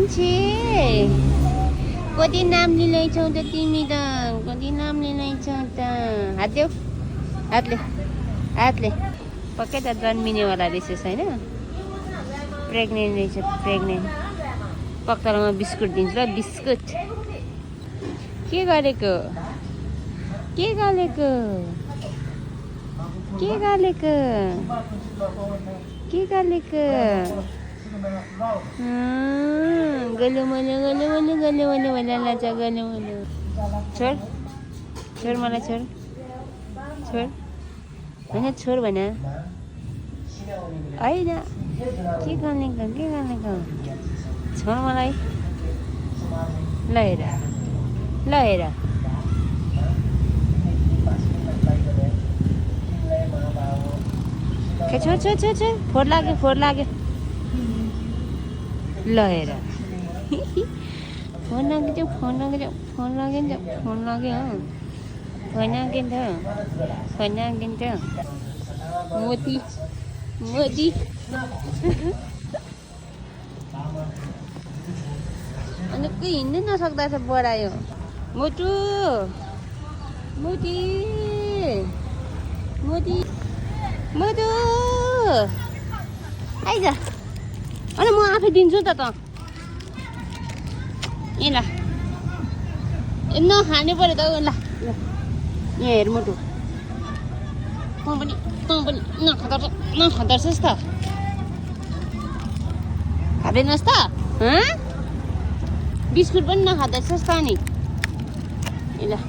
मान्छे कति नाम लिँदैछौ त तिमी त कति नाम लिँदैछौ त हात देऊ हातले पक्कै त जन्मिनेवाला रहेछस् होइन प्रेग्नेन्ट रहेछ प्रेग्नेन्ट पक्कामा बिस्कुट दिन्छु ल बिस्कुट के गरेको गल्यो मैले छोड मलाई छोड होइन छोड भन होइन के गर्ने छोड मलाई ल हेर छोड फोहोर लाग्यो ल हेर फोन लाग्यो मोदी अनि कोही हिँड्नै नसक्दा छ बढायो मोटु आइज अनि म आफै दिन्छु त ए ल नखाने पऱ्यो त ल यहाँ हेर मोटु तँ पनि नखाँदोरहेछस् त खाँदैनस् त बिस्कुट पनि नखाँदोरहेछस् त नि ल